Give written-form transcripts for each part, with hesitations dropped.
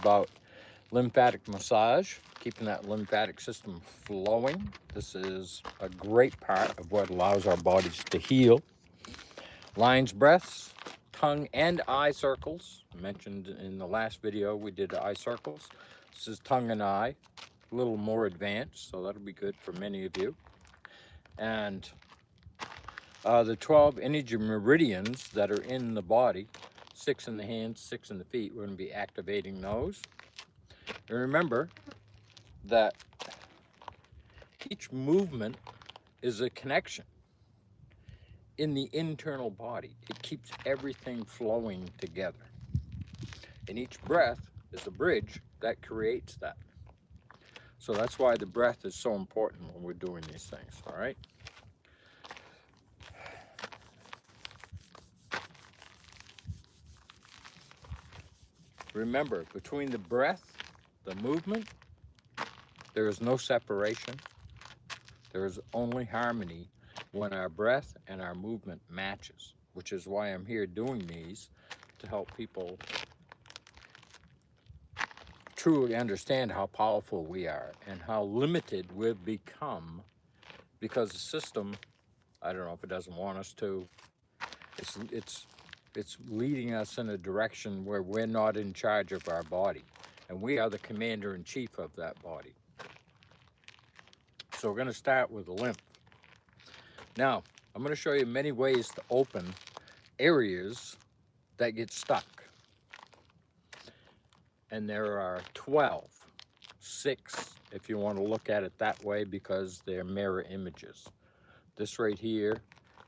about lymphatic massage, keeping that lymphatic system flowing. This is a great part of what allows our bodies to heal. Lion's breaths, tongue and eye circles. I mentioned in the last video we did eye circles. This is tongue and eye, a little more advanced, so that'll be good for many of you. And the 12 energy meridians that are in the body, 6 in the hands, 6 in the feet, we're going to be activating those. And remember that each movement is a connection in the internal body. It keeps everything flowing together. And each breath is a bridge that creates that. So that's why the breath is so important when we're doing these things, all right? Remember, between the breath, the movement, there is no separation. There is only harmony when our breath and our movement matches, which is why I'm here doing these, to help people truly understand how powerful we are and how limited we've become because the system, I don't know if it doesn't want us to, it's leading us in a direction where we're not in charge of our body, and we are the commander-in-chief of that body. So we're going to start with the lymph. Now, I'm going to show you many ways to open areas that get stuck. And there are 12, 6 if you want to look at it that way, because they're mirror images. This right here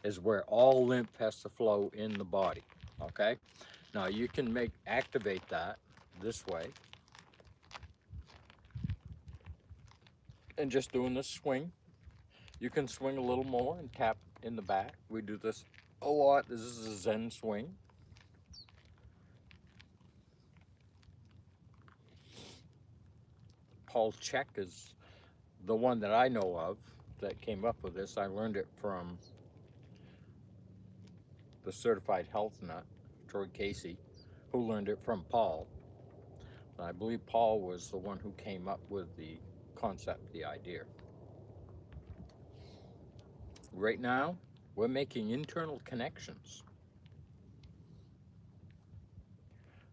is where all lymph has to flow in the body, okay? Now you can activate that this way. And just doing this swing. You can swing a little more and tap in the back. We do this a lot. This is a Zen swing. Paul Chek is the one that I know of that came up with this. I learned it from the certified health nut, Troy Casey, who learned it from Paul. I believe Paul was the one who came up with the concept, the idea. Right now, we're making internal connections.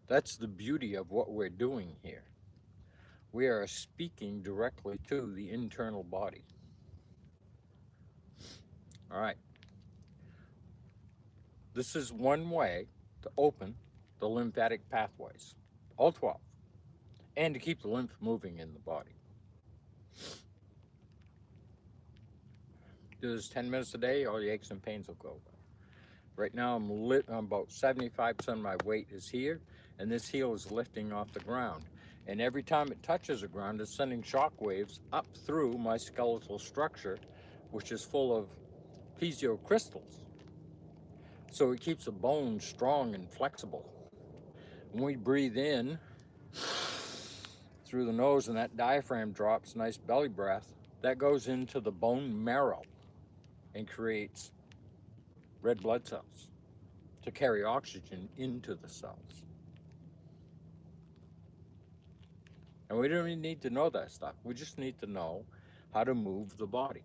That's the beauty of what we're doing here. We are speaking directly to the internal body. All right. This is one way to open the lymphatic pathways, all 12, and to keep the lymph moving in the body. Do this 10 minutes a day, all the aches and pains will go away. Right now I'm about 75% of my weight is here, and this heel is lifting off the ground. And every time it touches the ground, it's sending shock waves up through my skeletal structure, which is full of piezo crystals. So it keeps the bone strong and flexible. When we breathe in through the nose and that diaphragm drops, nice belly breath, that goes into the bone marrow and creates red blood cells to carry oxygen into the cells. And we don't even need to know that stuff. We just need to know how to move the body.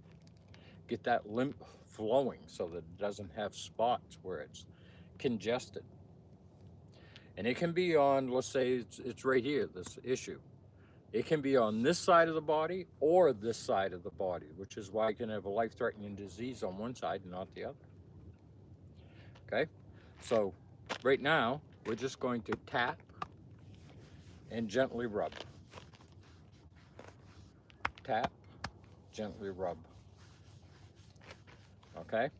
Get that lymph flowing so that it doesn't have spots where it's congested. And it can be on, let's say it's right here, this issue. It can be on this side of the body or this side of the body, which is why you can have a life-threatening disease on one side and not the other. Okay? So right now, we're just going to tap and gently rub. Tap, gently rub. Okay?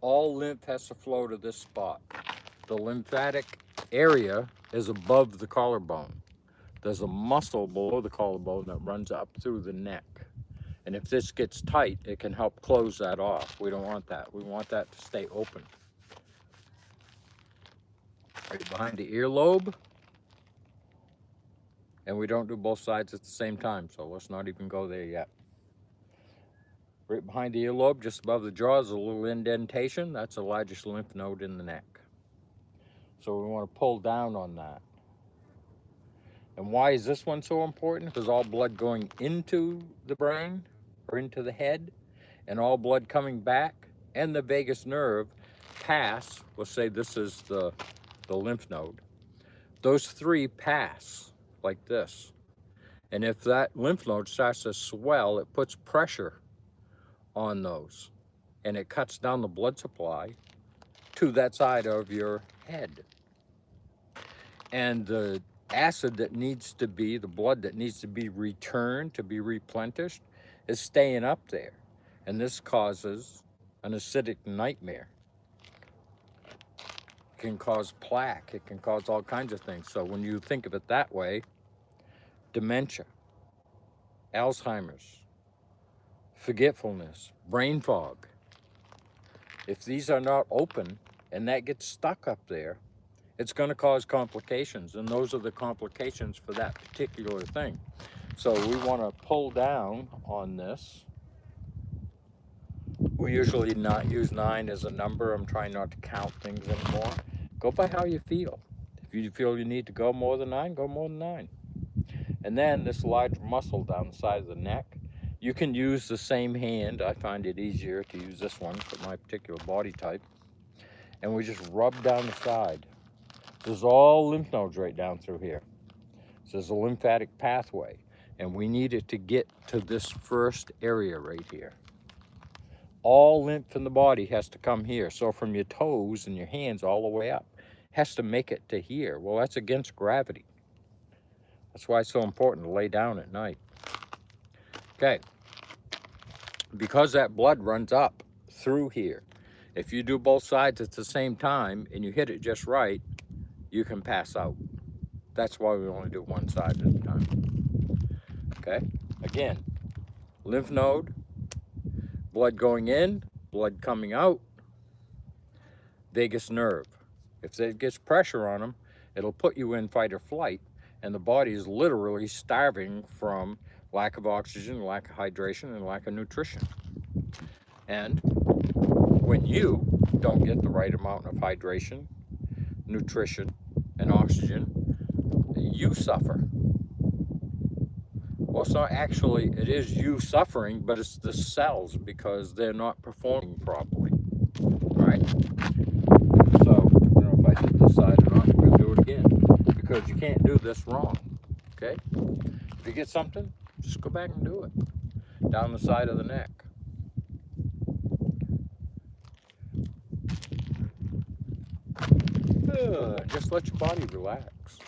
All lymph has to flow to this spot. The lymphatic area is above the collarbone. There's a muscle below the collarbone that runs up through the neck. And if this gets tight, it can help close that off. We don't want that. We want that to stay open. Right behind the earlobe. And we don't do both sides at the same time, so let's not even go there yet. Right behind the earlobe, just above the jaw, is a little indentation. That's the largest lymph node in the neck. So we want to pull down on that. And why is this one so important? Because all blood going into the brain or into the head, and all blood coming back, and the vagus nerve pass, let's say this is the lymph node. Those three pass like this. And if that lymph node starts to swell, it puts pressure on those, and it cuts down the blood supply to that side of your head. And the acid that needs to be, the blood that needs to be returned, to be replenished, is staying up there. And this causes an acidic nightmare. It can cause plaque, it can cause all kinds of things. So when you think of it that way, dementia, Alzheimer's, forgetfulness, brain fog, if these are not open and that gets stuck up there, it's going to cause complications, and those are the complications for that particular thing. So we want to pull down on this. We usually not use 9 as a number. I'm trying not to count things anymore. Go by how you feel. If you feel you need to go more than 9, go more than 9. And then this large muscle down the side of the neck, you can use the same hand. I find it easier to use this one for my particular body type. And we just rub down the side. There's all lymph nodes right down through here. So there's a lymphatic pathway, and we need it to get to this first area right here. All lymph in the body has to come here. So from your toes and your hands all the way up, has to make it to here. Well, that's against gravity. That's why it's so important to lay down at night. Okay, because that blood runs up through here, if you do both sides at the same time and you hit it just right, you can pass out. That's why we only do one side at a time. Okay, again, lymph node, blood going in, blood coming out, vagus nerve. If it gets pressure on them, it'll put you in fight or flight, and the body is literally starving from lack of oxygen, lack of hydration, and lack of nutrition. And when you don't get the right amount of hydration, nutrition, and oxygen, you suffer. Well, it's not actually, it is you suffering, but it's the cells because they're not performing properly. All right? So, I don't know if I did this side or not, we're gonna do it again, because you can't do this wrong, okay? If you get something, just go back and do it. Down the side of the neck. Just let your body relax.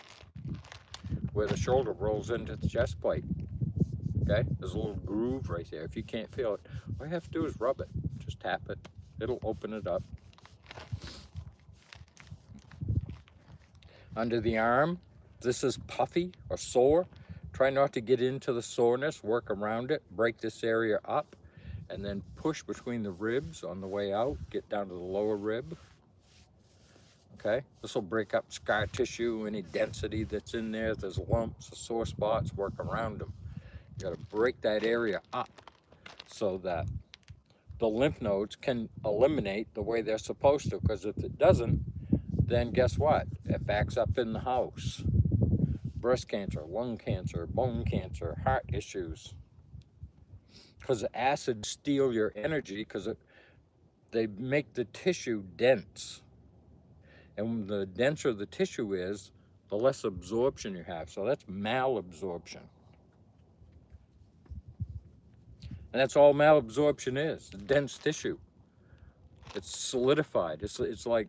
Where the shoulder rolls into the chest plate. Okay? There's a little groove right there. If you can't feel it, all you have to do is rub it. Just tap it. It'll open it up. Under the arm, this is puffy or sore. Try not to get into the soreness. Work around it. Break this area up. And then push between the ribs on the way out. Get down to the lower rib. Okay, this will break up scar tissue, any density that's in there. If there's lumps or sore spots, work around them. You got to break that area up so that the lymph nodes can eliminate the way they're supposed to, because if it doesn't, then guess what? It backs up in the house. Breast cancer, lung cancer, bone cancer, heart issues. Because the acids steal your energy because they make the tissue dense. And the denser the tissue is, the less absorption you have. So that's malabsorption. And that's all malabsorption is, dense tissue. It's solidified. It's like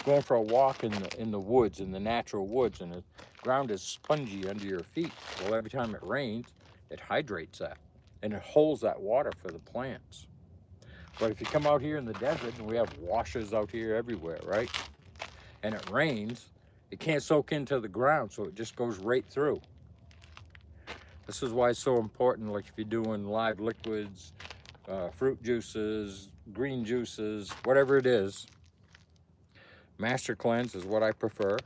going for a walk in the woods, in the natural woods, and the ground is spongy under your feet. Well, every time it rains, it hydrates that, and it holds that water for the plants. But if you come out here in the desert, and we have washes out here everywhere, right? And it rains, it can't soak into the ground, so it just goes right through. This is why it's so important, like if you're doing live liquids, fruit juices, green juices, whatever it is. Master Cleanse is what I prefer.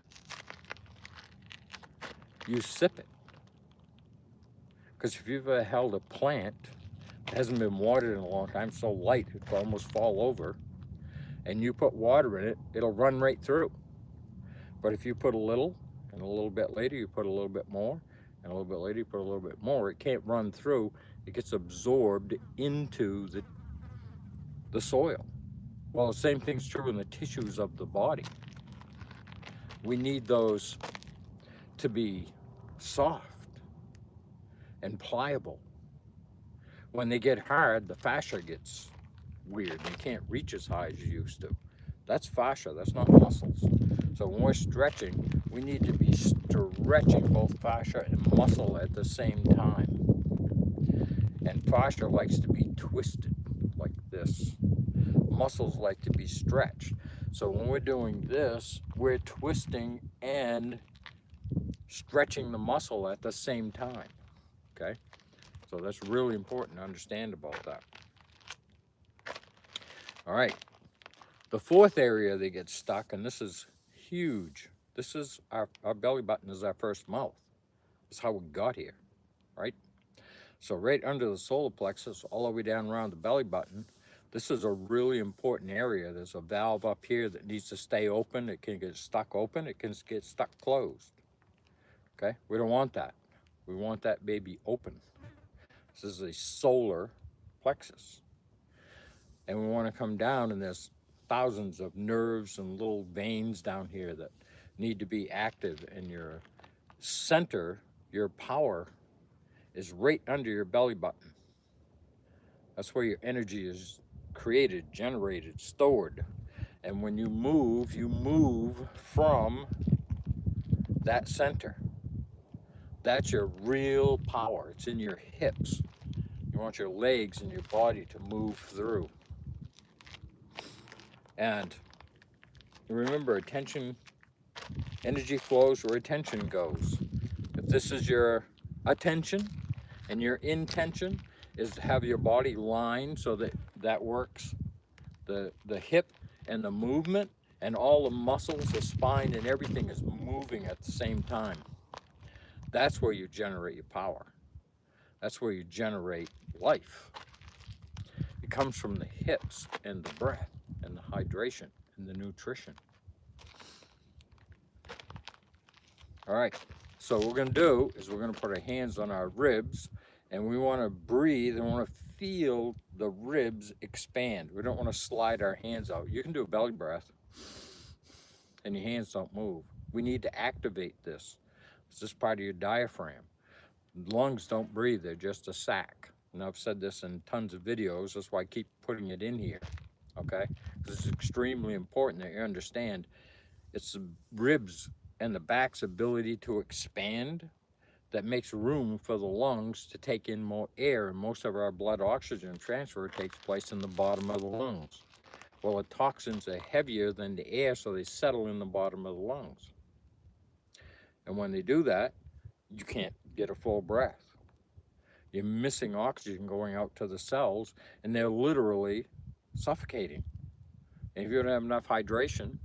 You sip it. Because if you've ever held a plant that hasn't been watered in a long time, so light it will almost fall over, and you put water in it, it'll run right through. But if you put a little, and a little bit later you put a little bit more, and a little bit later you put a little bit more. It can't run through. It gets absorbed into the soil. Well, the same thing's true in the tissues of the body. We need those to be soft and pliable. When they get hard, the fascia gets weird. You can't reach as high as you used to. That's fascia, that's not muscles. So when we're stretching, we need to be stretching both fascia and muscle at the same time. And fascia likes to be twisted like this. Muscles like to be stretched. So when we're doing this, we're twisting and stretching the muscle at the same time, okay? So that's really important to understand about that. All right, the fourth area that gets stuck, and this is huge. This is our belly button is our first mouth. That's how we got here, right? So right under the solar plexus, all the way down around the belly button, this is a really important area. There's a valve up here that needs to stay open. It can get stuck open. It can get stuck closed. Okay, we don't want that. We want that baby open. This is a solar plexus. And we want to come down, and there's thousands of nerves and little veins down here that need to be active. And your center, your power, is right under your belly button. That's where your energy is created, generated, stored. And when you move from that center. That's your real power. It's in your hips. You want your legs and your body to move through. And remember, attention, energy flows where attention goes. If this is your attention and your intention is to have your body lined so that that works, the hip and the movement and all the muscles, the spine and everything is moving at the same time. That's where you generate your power. That's where you generate life. It comes from the hips and the breath and the hydration and the nutrition. All right, so what we're gonna do is we're gonna put our hands on our ribs, and we wanna breathe and wanna feel the ribs expand. We don't wanna slide our hands out. You can do a belly breath and your hands don't move. We need to activate this. It's just part of your diaphragm. Lungs don't breathe, they're just a sac. And I've said this in tons of videos, that's why I keep putting it in here, okay? Because it's extremely important that you understand it's the ribs and the back's ability to expand that makes room for the lungs to take in more air, and most of our blood oxygen transfer takes place in the bottom of the lungs. Well, the toxins are heavier than the air, so they settle in the bottom of the lungs. And when they do that, you can't get a full breath. You're missing oxygen going out to the cells, and they're literally suffocating. And if you don't have enough hydration,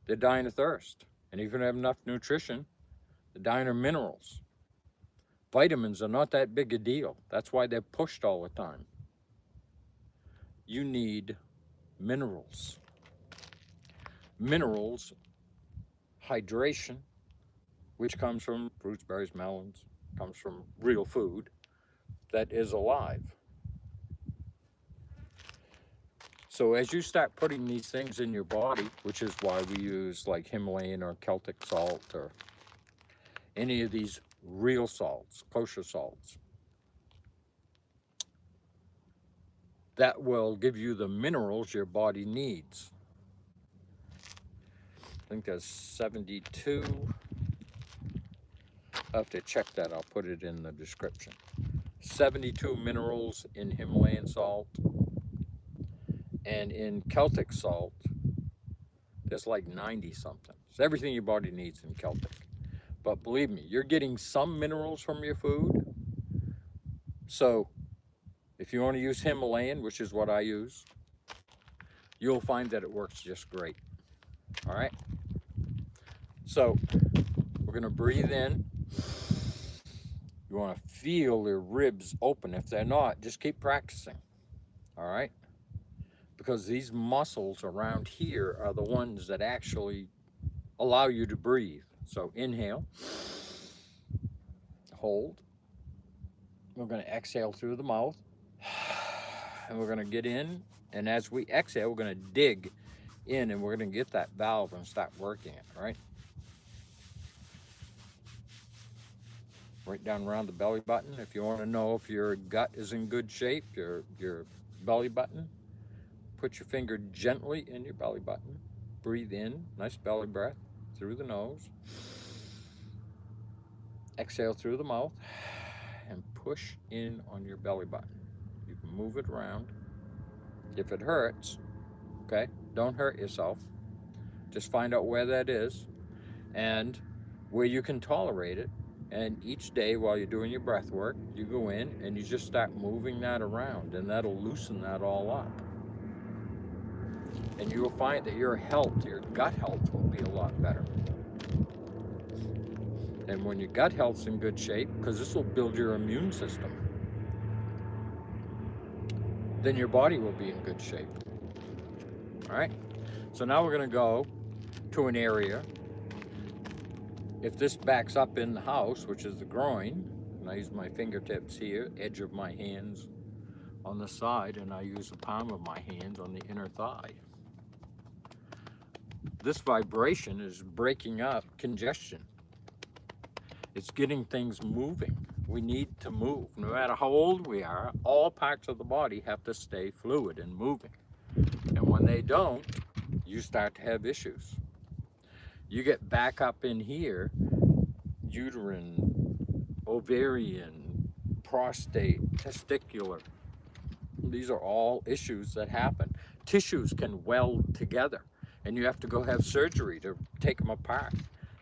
they're dying of thirst. And if you don't have enough nutrition, they're dying of minerals. Vitamins are not that big a deal. That's why they're pushed all the time. You need minerals. Minerals, hydration, which comes from fruits, berries, melons, comes from real food that is alive. So as you start putting these things in your body, which is why we use like Himalayan or Celtic salt or any of these real salts, kosher salts, that will give you the minerals your body needs. I think there's 72. I'll have to check that. I'll put it in the description. 72 minerals in Himalayan salt. And in Celtic salt, there's like 90 something. It's everything your body needs in Celtic. But believe me, you're getting some minerals from your food. So if you want to use Himalayan, which is what I use, you'll find that it works just great. All right? So we're going to breathe in. You want to feel your ribs open. If they're not, just keep practicing. All right? Because these muscles around here are the ones that actually allow you to breathe. So inhale. hold. We're going to exhale through the mouth. And we're going to get in. And as we exhale, we're going to dig in, and we're going to get that valve and start working it, right? Right down around the belly button. If you want to know if your gut is in good shape, your belly button, put your finger gently in your belly button. Breathe in, nice belly breath through the nose. Exhale through the mouth and push in on your belly button. You can move it around. If it hurts, okay, don't hurt yourself. Just find out where that is and where you can tolerate it. And each day while you're doing your breath work, you go in and you just start moving that around, and that'll loosen that all up. And you will find that your health, your gut health, will be a lot better. And when your gut health's in good shape, because this will build your immune system, then your body will be in good shape. All right? So now we're going to go to an area. If this backs up in the house, which is the groin, and I use my fingertips here, edge of my hands on the side, and I use the palm of my hands on the inner thigh. This vibration is breaking up congestion. It's getting things moving. We need to move. No matter how old we are, all parts of the body have to stay fluid and moving. And when they don't, you start to have issues. You get back up in here, uterine, ovarian, prostate, testicular. These are all issues that happen. Tissues can weld together, and you have to go have surgery to take them apart.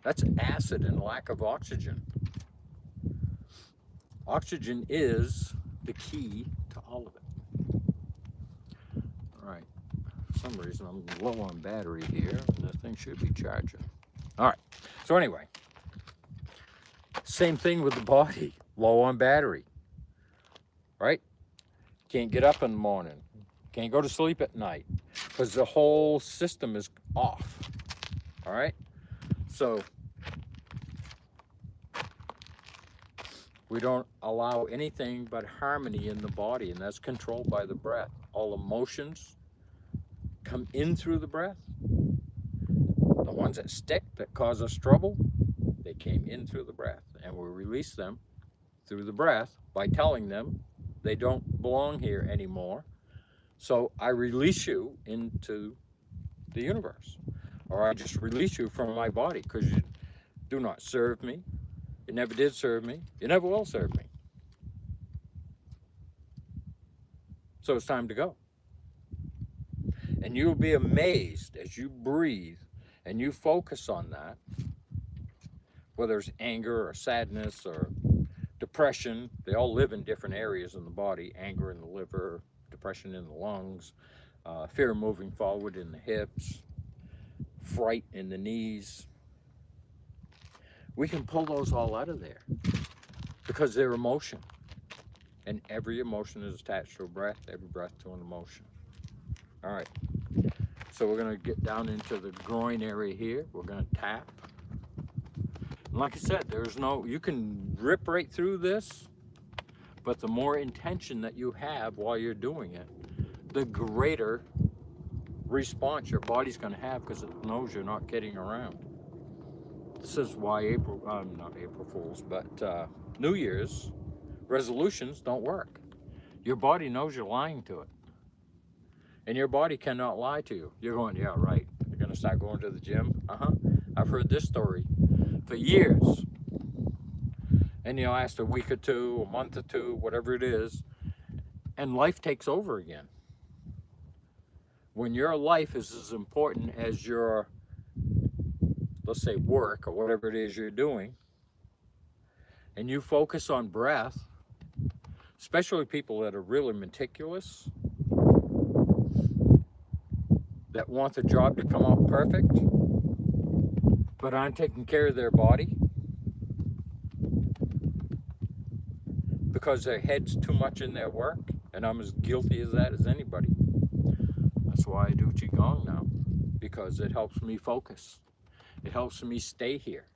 That's acid and lack of oxygen. Oxygen is the key to all of it. All right, for some reason I'm low on battery here, and this thing should be charging. All right, so anyway, same thing with the body, low on battery, right? Can't get up in the morning, can't go to sleep at night, because the whole system is off, all right? So we don't allow anything but harmony in the body, and that's controlled by the breath. All emotions come in through the breath. The ones that stick, that cause us trouble, they came in through the breath, and we release them through the breath by telling them they don't belong here anymore. So I release you into the universe, or I just release you from my body, because you do not serve me. You never did serve me. You never will serve me. So it's time to go. And you'll be amazed as you breathe and you focus on that, whether it's anger or sadness or depression. They all live in different areas in the body. Anger in the liver, depression in the lungs, fear of moving forward in the hips, fright in the knees. We can pull those all out of there because they're emotion. And every emotion is attached to a breath, every breath to an emotion. All right, so we're gonna get down into the groin area here. We're gonna tap. And like I said, you can rip right through this, but the more intention that you have while you're doing it, the greater response your body's gonna have, because it knows you're not kidding around. This is why not April Fools, but New Year's resolutions don't work. Your body knows you're lying to it. And your body cannot lie to you. You're going, yeah, right. You're gonna start going to the gym? I've heard this story for years. And you know, after a week or two, a month or two, whatever it is, and life takes over again. When your life is as important as your, let's say, work or whatever it is you're doing, and you focus on breath, especially people that are really meticulous, that want the job to come out perfect, but aren't taking care of their body because their head's too much in their work, and I'm as guilty as that as anybody. That's why I do Qigong now, because it helps me focus. It helps me stay here.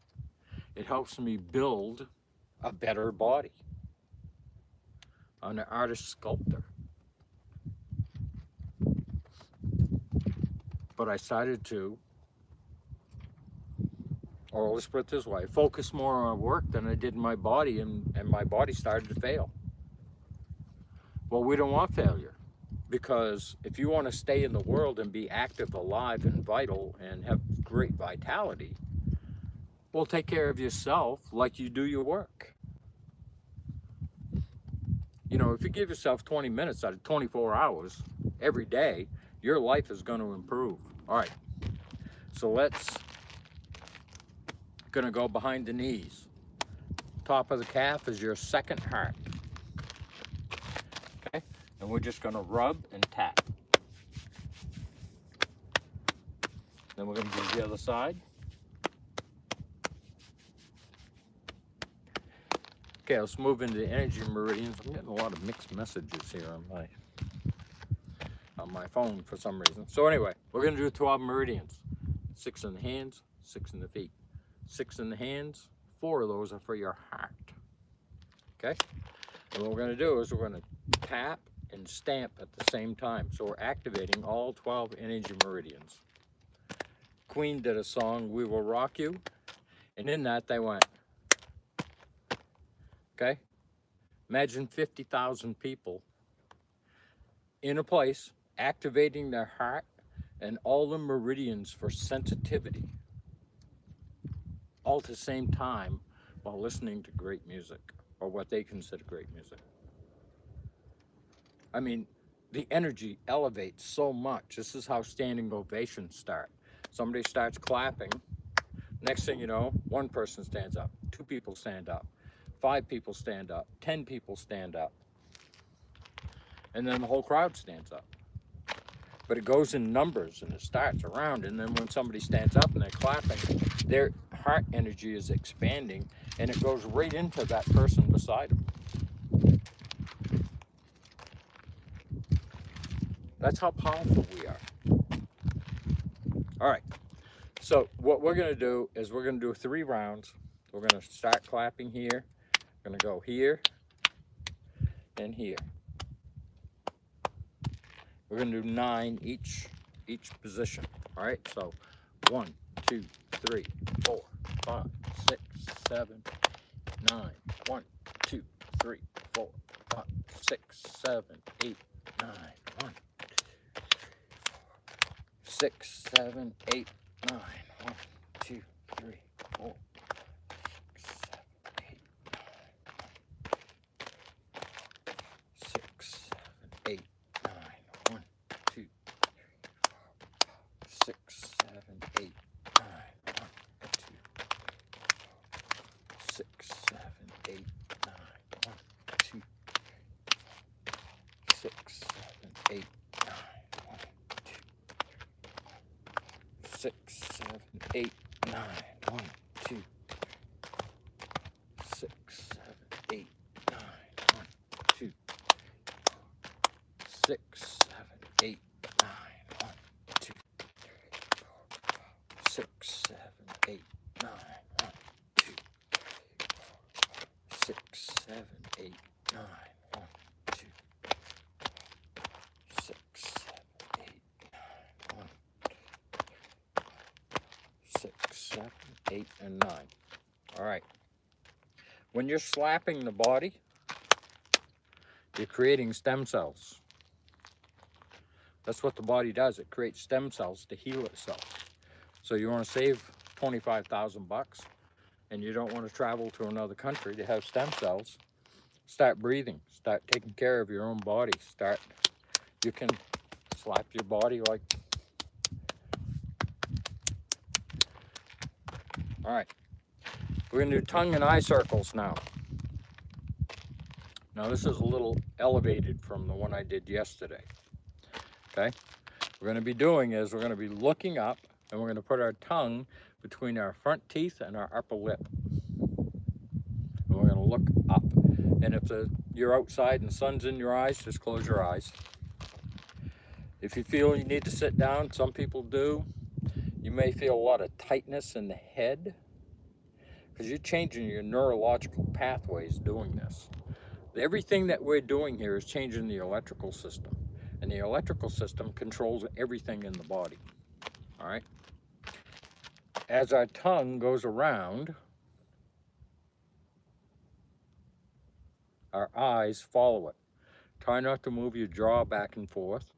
It helps me build a better body. I'm an artist sculptor. But I started to, or let's put it this way, focus more on work than I did my body, and my body started to fail. Well, we don't want failure, because if you want to stay in the world and be active, alive, and vital, and have great vitality, well, take care of yourself like you do your work. You know, if you give yourself 20 minutes out of 24 hours every day, your life is going to improve. All right, so let's gonna go behind the knees. Top of the calf is your second heart. Okay, and we're just gonna rub and tap. Then we're gonna do the other side. Okay, let's move into the energy meridians. I'm getting a lot of mixed messages here on my phone for some reason. So anyway, we're gonna do 12 meridians. 6 in the hands, 6 in the feet. 6 in the hands, 4 of those are for your heart. Okay? And what we're going to do is we're going to tap and stamp at the same time. So we're activating all 12 energy meridians. Queen did a song, "We Will Rock You," and in that they went. Okay? Imagine 50,000 people in a place activating their heart and all the meridians for sensitivity, all at the same time while listening to great music, or what they consider great music. I mean, the energy elevates so much. This is how standing ovations start. Somebody starts clapping. Next thing you know, one person stands up, 2 people stand up, 5 people stand up, 10 people stand up, and then the whole crowd stands up. But it goes in numbers, and it starts around, and then when somebody stands up and they're clapping, their heart energy is expanding, and it goes right into that person beside them. That's how powerful we are. All right, so what we're gonna do is we're gonna do 3 rounds. We're gonna start clapping here. We're gonna go here and here. We're gonna do 9 each position. All right, so 1, 2, 3, 4, 5, 6, 7, 9. 1, 2, 3, 4, 5, 6, 7, 8, 9. 1, 6, 7, 8, 9. 1, 2, 3, 4, 6, 7, 8, 6, 7, 8, 9. 1, 2, 6, 7, 8, 9. 1, 2, 6, 7, 8, 9. 1, 2, 6, 7, 8, 9. 1, 2, 6, 7, 8, 9. 1, 2, 6, 7, 8, 9. 1, 2, 6, 7, 8, 9. 1, 2, 6, 7, 8, 9. 1, 2, 6, 7, 8, 9. 1, 2, 6, 7, 8, 9. 1, 6, 7, 8, and 9. All right. When you're slapping the body, you're creating stem cells. That's what the body does. It creates stem cells to heal itself. So you want to save 25,000 bucks, and you don't want to travel to another country to have stem cells. Start breathing. Start taking care of your own body. You can slap your body like. All right. We're going to do tongue and eye circles now. Now this is a little elevated from the one I did yesterday. Okay? What we're going to be doing is we're going to be looking up, and we're going to put our tongue between our front teeth and our upper lip. And we're going to look up. And if you're outside and the sun's in your eyes, just close your eyes. If you feel you need to sit down, some people do. You may feel a lot of tightness in the head. because you're changing your neurological pathways doing this. Everything that we're doing here is changing the electrical system, and the electrical system controls everything in the body. All right. As our tongue goes around, our eyes follow it. Try not to move your jaw back and forth,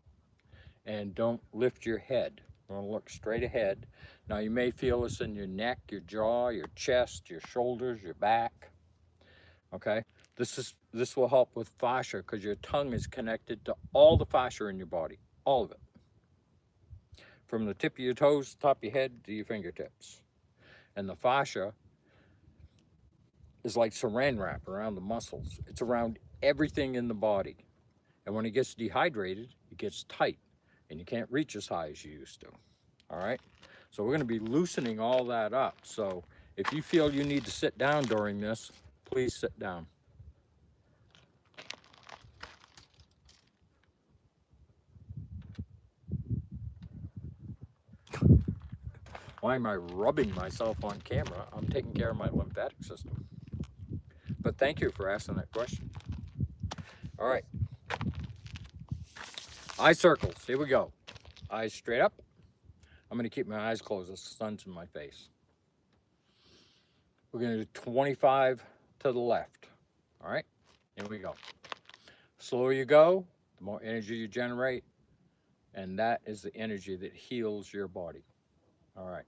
and don't lift your head. You want to look straight ahead. Now you may feel this in your neck, your jaw, your chest, your shoulders, your back. Okay, this will help with fascia because your tongue is connected to all the fascia in your body, all of it, from the tip of your toes, top of your head to your fingertips. And the fascia is like saran wrap around the muscles. It's around everything in the body. And when it gets dehydrated, it gets tight and you can't reach as high as you used to. All right, so we're going to be loosening all that up. So if you feel you need to sit down during this, please sit down. Why am I rubbing myself on camera? I'm taking care of my lymphatic system. But thank you for asking that question. All right, eye circles, here we go. Eyes straight up. I'm going to keep my eyes closed, the sun's in my face. We're going to do 25 to the left. All right, here we go. Slower you go, the more energy you generate, and that is the energy that heals your body. All right.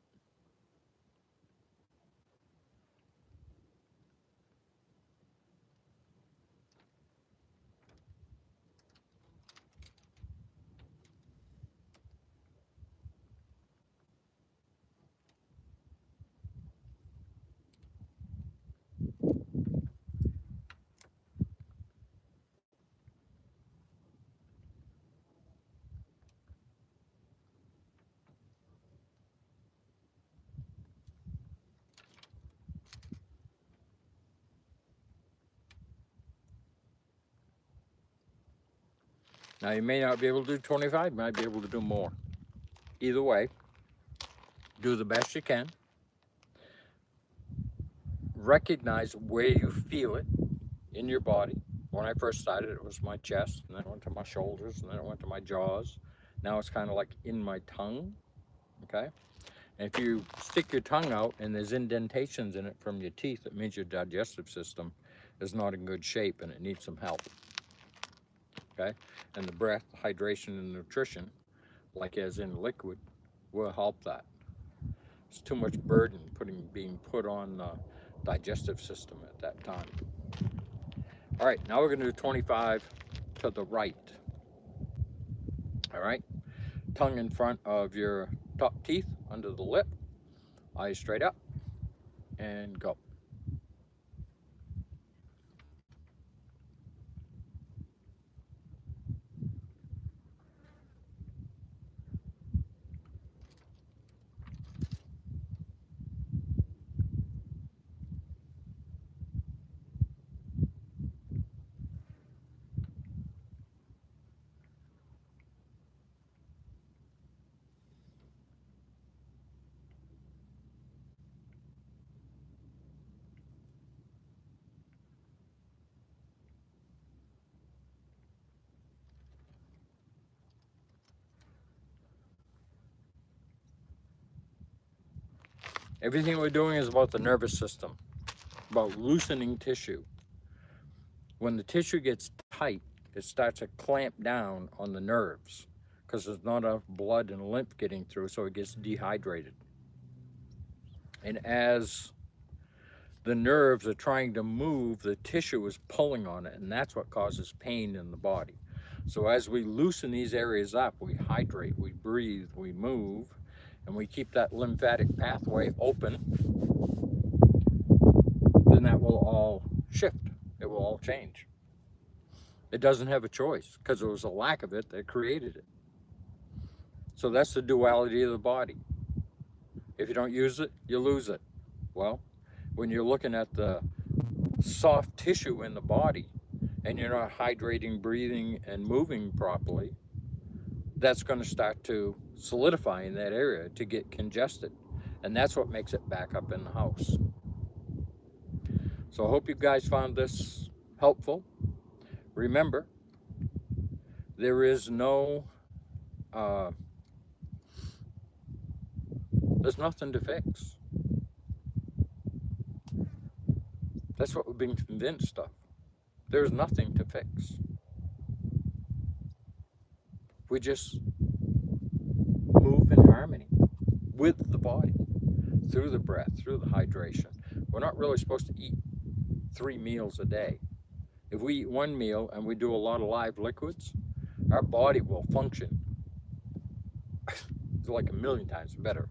Now you may not be able to do 25, you might be able to do more. Either way, do the best you can. Recognize where you feel it in your body. When I first started, it was my chest, and then it went to my shoulders, and then it went to my jaws. Now it's kind of like in my tongue, okay? And if you stick your tongue out and there's indentations in it from your teeth, it means your digestive system is not in good shape and it needs some help, okay? And the breath, hydration, and nutrition, like as in liquid, will help that. It's too much burden being put on the digestive system at that time. All right, now we're gonna do 25 to the right. All right, tongue in front of your top teeth, under the lip, eyes straight up, and go. Everything we're doing is about the nervous system, about loosening tissue. When the tissue gets tight, it starts to clamp down on the nerves because there's not enough blood and lymph getting through, so it gets dehydrated. And as the nerves are trying to move, the tissue is pulling on it, and that's what causes pain in the body. So as we loosen these areas up, we hydrate, we breathe, we move, and we keep that lymphatic pathway open, then that will all shift. It will all change. It doesn't have a choice because it was a lack of it that created it. So that's the duality of the body. If you don't use it, you lose it. Well, when you're looking at the soft tissue in the body and you're not hydrating, breathing, and moving properly, that's going to start to solidify in that area to get congested. And that's what makes it back up in the house. So I hope you guys found this helpful. Remember, there is no, there's nothing to fix. That's what we've been convinced of. There's nothing to fix. We just move in harmony with the body, through the breath, through the hydration. We're not really supposed to eat 3 meals a day. If we eat 1 meal and we do a lot of live liquids, our body will function like 1,000,000 times better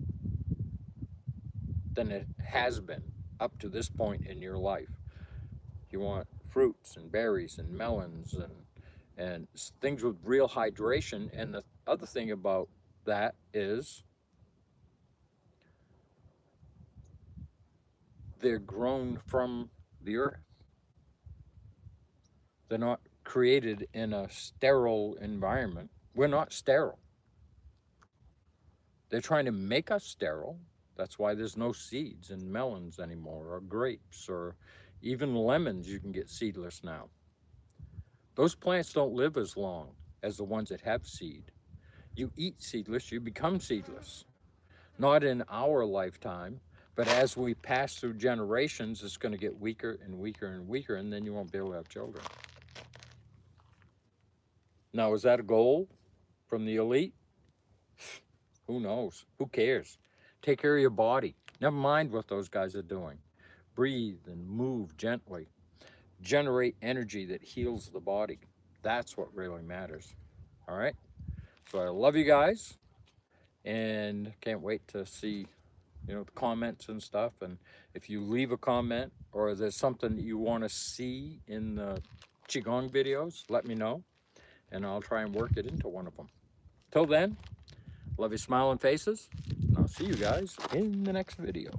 than it has been up to this point in your life. You want fruits and berries and melons and things with real hydration. And the other thing about that is they're grown from the earth. They're not created in a sterile environment. We're not sterile. They're trying to make us sterile. That's why there's no seeds in melons anymore, or grapes, or even lemons you can get seedless now. Those plants don't live as long as the ones that have seed. You eat seedless, you become seedless. Not in our lifetime, but as we pass through generations, it's going to get weaker and weaker and weaker, and then you won't be able to have children. Now, is that a goal from the elite? Who knows? Who cares? Take care of your body. Never mind what those guys are doing. Breathe and move gently. Generate energy that heals the body. That's what really matters. All right? So I love you guys, and can't wait to see, the comments and stuff. And if you leave a comment or there's something that you want to see in the Qigong videos, let me know, and I'll try and work it into one of them. Till then, love your smiling faces, and I'll see you guys in the next video.